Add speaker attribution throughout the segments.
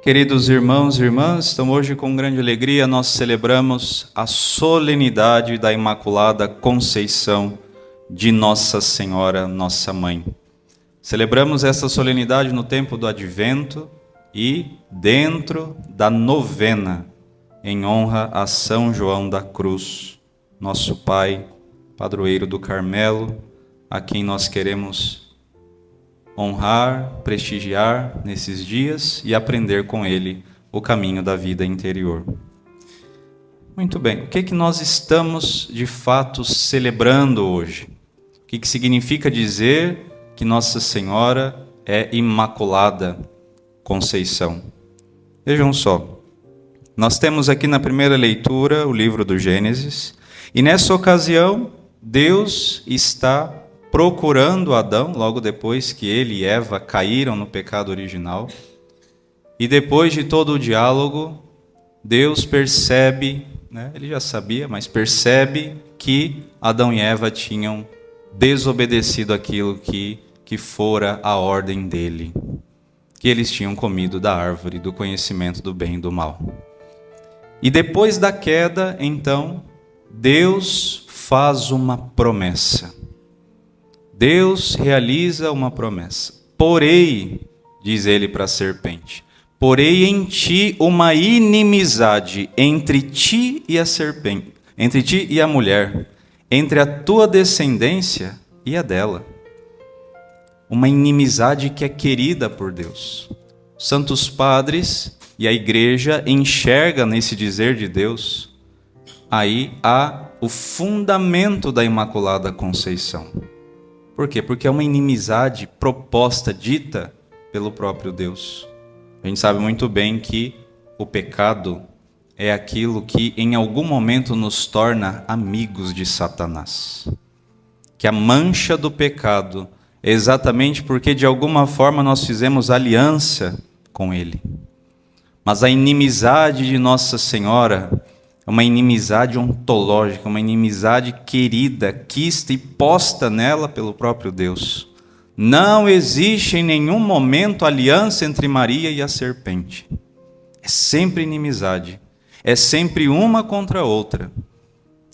Speaker 1: Queridos irmãos e irmãs, então hoje com grande alegria nós celebramos a solenidade da Imaculada Conceição de Nossa Senhora, nossa Mãe. Celebramos essa solenidade no tempo do Advento e dentro da novena, em honra a São João da Cruz, nosso Pai, padroeiro do Carmelo, a quem nós queremos honrar, prestigiar nesses dias e aprender com ele o caminho da vida interior. Muito bem, o que nós estamos de fato celebrando hoje? O que significa dizer que Nossa Senhora é Imaculada Conceição? Vejam só, nós temos aqui na primeira leitura o livro do Gênesis, e nessa ocasião Deus está procurando Adão, logo depois que ele e Eva caíram no pecado original. E depois de todo o diálogo, Deus percebe, ele já sabia, mas percebe que Adão e Eva tinham desobedecido aquilo que fora a ordem dele, que eles tinham comido da árvore do conhecimento do bem e do mal. E depois da queda, então, Deus faz uma promessa. Deus realiza uma promessa. Porei, diz ele para a serpente, porei em ti uma inimizade entre ti e a serpente, entre ti e a mulher, entre a tua descendência e a dela. Uma inimizade que é querida por Deus. Os santos padres e a igreja enxerga nesse dizer de Deus, aí há o fundamento da Imaculada Conceição. Por quê? Porque é uma inimizade proposta, dita pelo próprio Deus. A gente sabe muito bem que o pecado é aquilo que em algum momento nos torna amigos de Satanás. Que a mancha do pecado é exatamente porque de alguma forma nós fizemos aliança com ele. Mas a inimizade de Nossa Senhora é uma inimizade ontológica, uma inimizade querida, quista e posta nela pelo próprio Deus. Não existe em nenhum momento aliança entre Maria e a serpente. É sempre inimizade. É sempre uma contra a outra.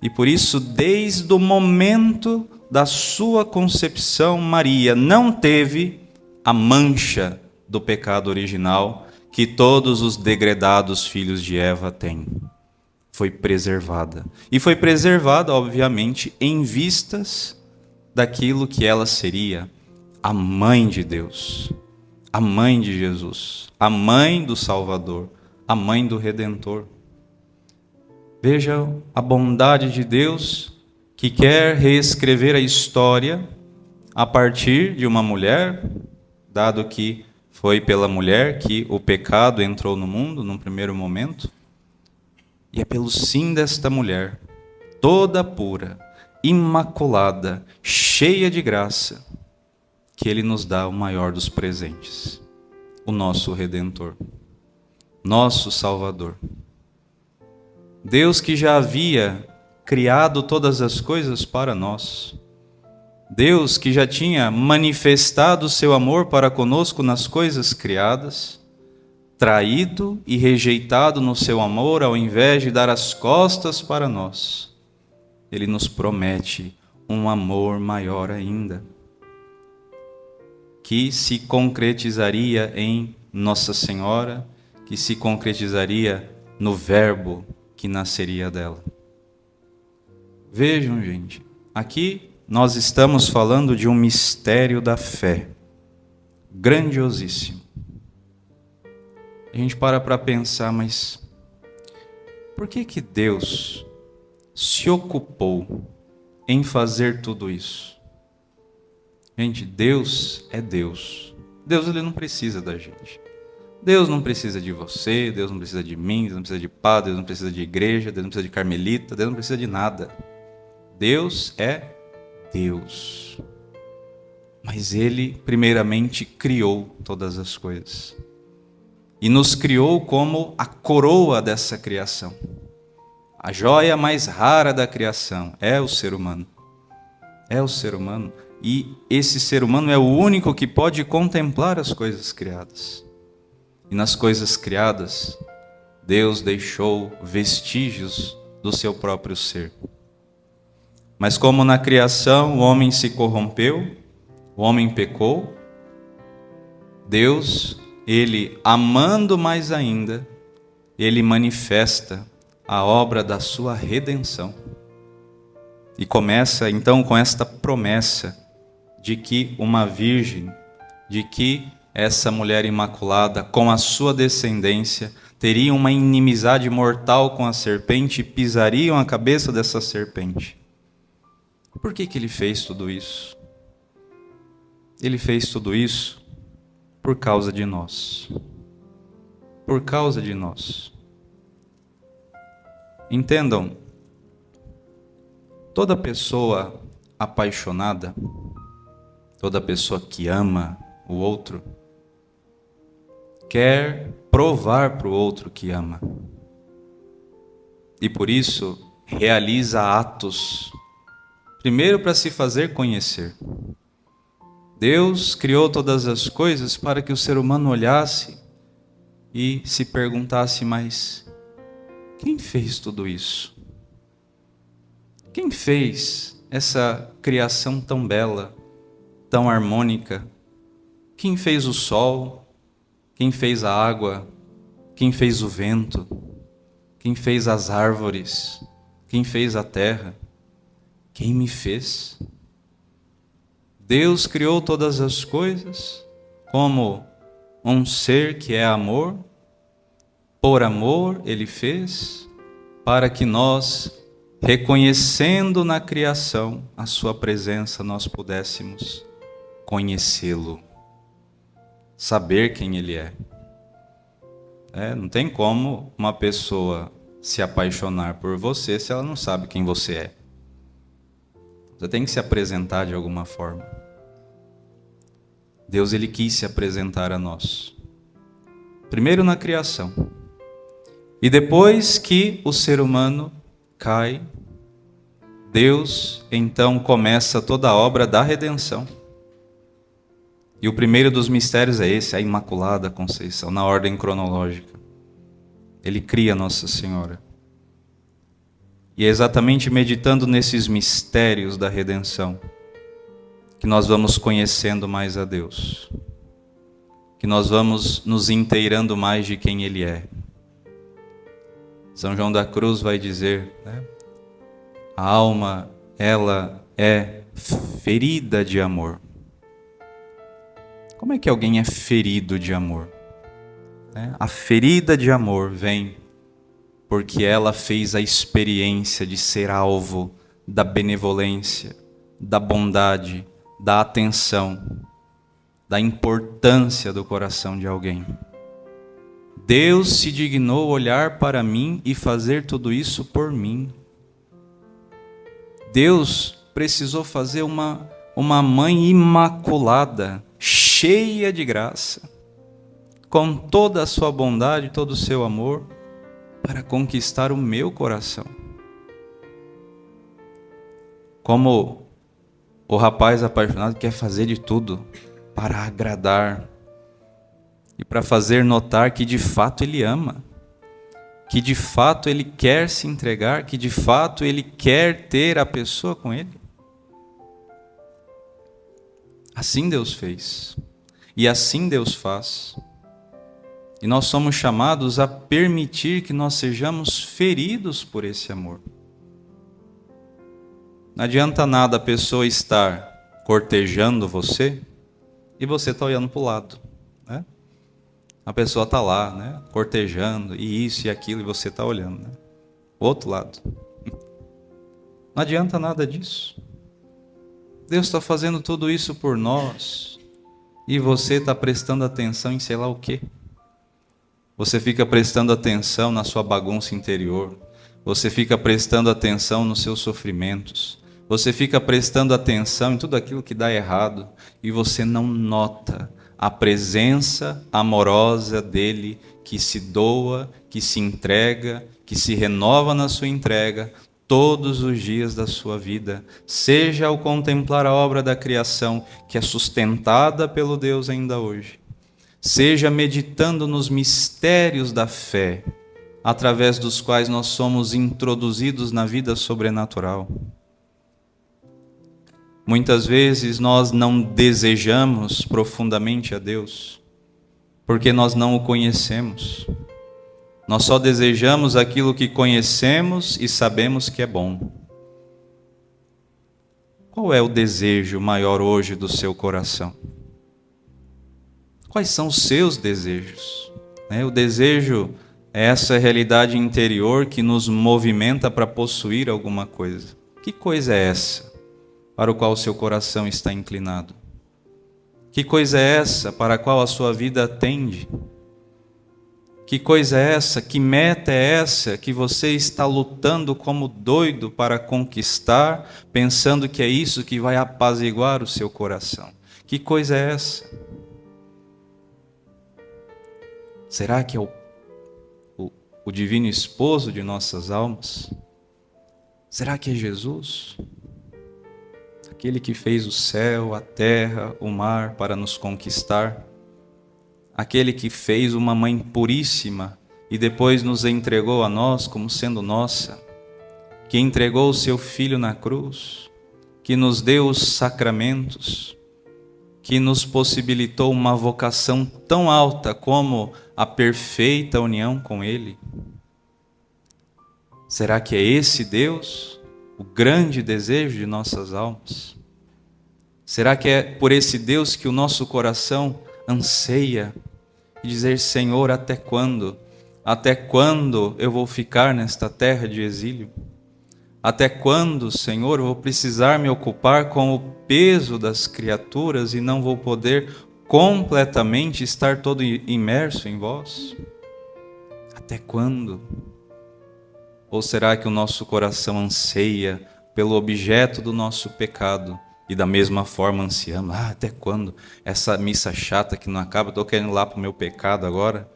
Speaker 1: E por isso, desde o momento da sua concepção, Maria não teve a mancha do pecado original que todos os degredados filhos de Eva têm. Foi preservada. E foi preservada, obviamente, em vistas daquilo que ela seria, a mãe de Deus, a mãe de Jesus, a mãe do Salvador, a mãe do Redentor. Veja a bondade de Deus que quer reescrever a história a partir de uma mulher, dado que foi pela mulher que o pecado entrou no mundo num primeiro momento. E é pelo sim desta mulher, toda pura, imaculada, cheia de graça, que ele nos dá o maior dos presentes, o nosso Redentor, nosso Salvador. Deus que já havia criado todas as coisas para nós, Deus que já tinha manifestado o seu amor para conosco nas coisas criadas, traído e rejeitado no seu amor, ao invés de dar as costas para nós, ele nos promete um amor maior ainda, que se concretizaria em Nossa Senhora, que se concretizaria no Verbo que nasceria dela. Vejam, gente, aqui nós estamos falando de um mistério da fé, grandiosíssimo. A gente para pensar, mas por que Deus se ocupou em fazer tudo isso? Gente, Deus é Deus. Deus ele não precisa da gente. Deus não precisa de você, Deus não precisa de mim, Deus não precisa de padre, Deus não precisa de igreja, Deus não precisa de carmelita, Deus não precisa de nada. Deus é Deus. Mas ele primeiramente criou todas as coisas. E nos criou como a coroa dessa criação. A joia mais rara da criação é o ser humano. É o ser humano. E esse ser humano é o único que pode contemplar as coisas criadas. E nas coisas criadas, Deus deixou vestígios do seu próprio ser. Mas como na criação o homem se corrompeu, o homem pecou, Deus, Ele, amando mais ainda, Ele manifesta a obra da sua redenção. E começa então com esta promessa de que uma virgem, de que essa mulher imaculada, com a sua descendência, teria uma inimizade mortal com a serpente e pisariam a cabeça dessa serpente. Por que ele fez tudo isso? Ele fez tudo isso por causa de nós. Por causa de nós. Entendam, toda pessoa apaixonada, toda pessoa que ama o outro, quer provar para o outro que ama. E por isso realiza atos, primeiro para se fazer conhecer. Deus criou todas as coisas para que o ser humano olhasse e se perguntasse, mas quem fez tudo isso? Quem fez essa criação tão bela, tão harmônica? Quem fez o sol? Quem fez a água? Quem fez o vento? Quem fez as árvores? Quem fez a terra? Quem me fez? Deus criou todas as coisas como um ser que é amor. Por amor Ele fez, para que nós, reconhecendo na criação a sua presença, nós pudéssemos conhecê-lo, saber quem Ele é. Não tem como uma pessoa se apaixonar por você se ela não sabe quem você é. Você tem que se apresentar de alguma forma. Deus, Ele quis se apresentar a nós. Primeiro na criação. E depois que o ser humano cai, Deus então começa toda a obra da redenção. E o primeiro dos mistérios é esse, a Imaculada Conceição, na ordem cronológica. Ele cria Nossa Senhora. E é exatamente meditando nesses mistérios da redenção que nós vamos conhecendo mais a Deus, que nós vamos nos inteirando mais de quem Ele é. São João da Cruz vai dizer, a alma, ela é ferida de amor. Como é que alguém é ferido de amor? A ferida de amor vem porque ela fez a experiência de ser alvo da benevolência, da bondade, da atenção, da importância do coração de alguém. Deus se dignou olhar para mim e fazer tudo isso por mim. Deus precisou fazer uma mãe imaculada, cheia de graça, com toda a sua bondade, todo o seu amor, para conquistar o meu coração. Como o rapaz apaixonado quer fazer de tudo para agradar e para fazer notar que de fato ele ama, que de fato ele quer se entregar, que de fato ele quer ter a pessoa com ele. Assim Deus fez, e assim Deus faz. E nós somos chamados a permitir que nós sejamos feridos por esse amor. Não adianta nada a pessoa estar cortejando você e você está olhando para o lado. A pessoa está lá, cortejando, e isso e aquilo, e você está olhando. O outro lado. Não adianta nada disso. Deus está fazendo tudo isso por nós e você está prestando atenção em sei lá o quê. Você fica prestando atenção na sua bagunça interior. Você fica prestando atenção nos seus sofrimentos. Você fica prestando atenção em tudo aquilo que dá errado e você não nota a presença amorosa dele que se doa, que se entrega, que se renova na sua entrega todos os dias da sua vida, seja ao contemplar a obra da criação que é sustentada pelo Deus ainda hoje, seja meditando nos mistérios da fé, através dos quais nós somos introduzidos na vida sobrenatural. Muitas vezes nós não desejamos profundamente a Deus, porque nós não o conhecemos. Nós só desejamos aquilo que conhecemos e sabemos que é bom. Qual é o desejo maior hoje do seu coração? Quais são os seus desejos? O desejo é essa realidade interior que nos movimenta para possuir alguma coisa. Que coisa é essa para o qual o seu coração está inclinado? Que coisa é essa para a qual a sua vida tende? Que coisa é essa? Que meta é essa que você está lutando como doido para conquistar, pensando que é isso que vai apaziguar o seu coração? Que coisa é essa? Será que é o divino esposo de nossas almas? Será que é Jesus? Aquele que fez o céu, a terra, o mar para nos conquistar? Aquele que fez uma mãe puríssima e depois nos entregou a nós como sendo nossa, que entregou o seu Filho na cruz, que nos deu os sacramentos, que nos possibilitou uma vocação tão alta como a perfeita união com Ele? Será que é esse Deus o grande desejo de nossas almas? Será que é por esse Deus que o nosso coração anseia e dizer: Senhor, até quando? Até quando eu vou ficar nesta terra de exílio? Até quando, Senhor, eu vou precisar me ocupar com o peso das criaturas e não vou poder completamente estar todo imerso em vós? Até quando? Ou será que o nosso coração anseia pelo objeto do nosso pecado e da mesma forma ansiamos: até quando? Essa missa chata que não acaba, estou querendo ir lá para o meu pecado agora.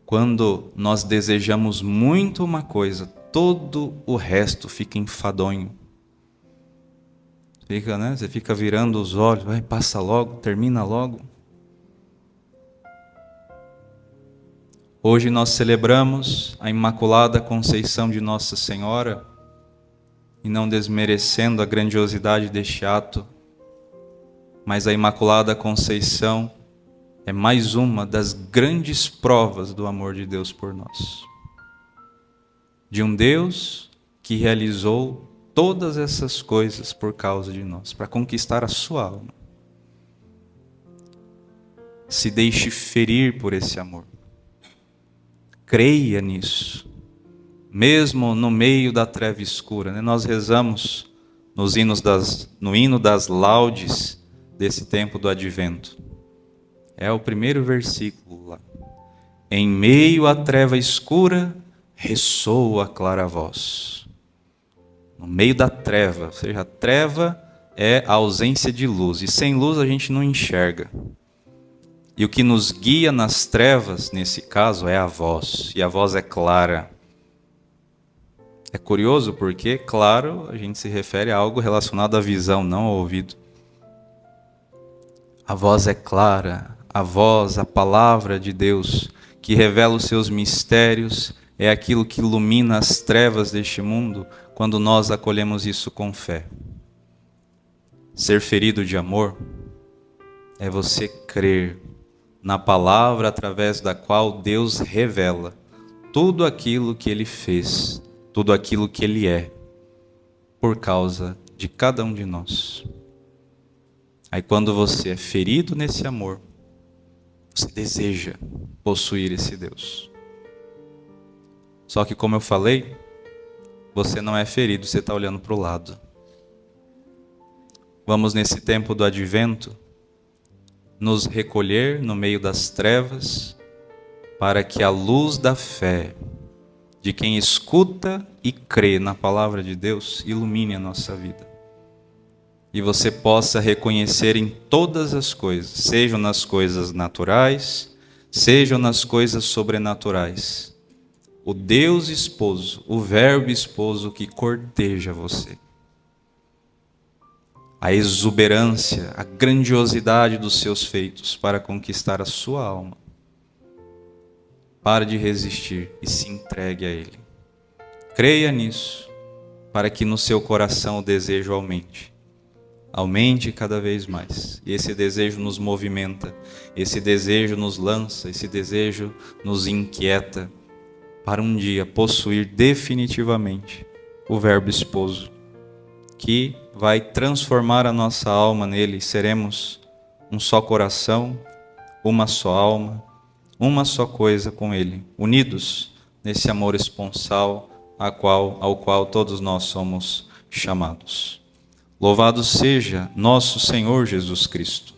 Speaker 1: Quando nós desejamos muito uma coisa, todo o resto fica enfadonho. Você fica virando os olhos, passa logo, termina logo. Hoje nós celebramos a Imaculada Conceição de Nossa Senhora, e não desmerecendo a grandiosidade deste ato, mas a Imaculada Conceição é mais uma das grandes provas do amor de Deus por nós. De um Deus que realizou todas essas coisas por causa de nós, para conquistar a sua alma. Se deixe ferir por esse amor. Creia nisso, mesmo no meio da treva escura. Nós rezamos no hino das laudes desse tempo do Advento. É o primeiro versículo lá. Em meio à treva escura, ressoa a clara voz. No meio da treva, ou seja, a treva é a ausência de luz, e sem luz a gente não enxerga. E o que nos guia nas trevas, nesse caso, é a voz, e a voz é clara. É curioso porque, claro, a gente se refere a algo relacionado à visão, não ao ouvido. A voz é clara, a voz, a palavra de Deus, que revela os seus mistérios, é aquilo que ilumina as trevas deste mundo, quando nós acolhemos isso com fé. Ser ferido de amor é você crer na palavra através da qual Deus revela tudo aquilo que Ele fez, tudo aquilo que Ele é, por causa de cada um de nós. Aí quando você é ferido nesse amor, você deseja possuir esse Deus. Só que, como eu falei, você não é ferido, você está olhando para o lado. Vamos, nesse tempo do Advento, nos recolher no meio das trevas, para que a luz da fé de quem escuta e crê na palavra de Deus ilumine a nossa vida. E você possa reconhecer em todas as coisas, sejam nas coisas naturais, sejam nas coisas sobrenaturais, o Deus esposo, o Verbo esposo que corteja você. a exuberância, a grandiosidade dos seus feitos para conquistar a sua alma. Pare de resistir e se entregue a Ele. Creia nisso, para que no seu coração o desejo aumente. Aumente cada vez mais. E esse desejo nos movimenta, esse desejo nos lança, esse desejo nos inquieta para um dia possuir definitivamente o Verbo esposo, que vai transformar a nossa alma nele. Seremos um só coração, uma só alma, uma só coisa com ele, unidos nesse amor esponsal ao qual todos nós somos chamados. Louvado seja nosso Senhor Jesus Cristo.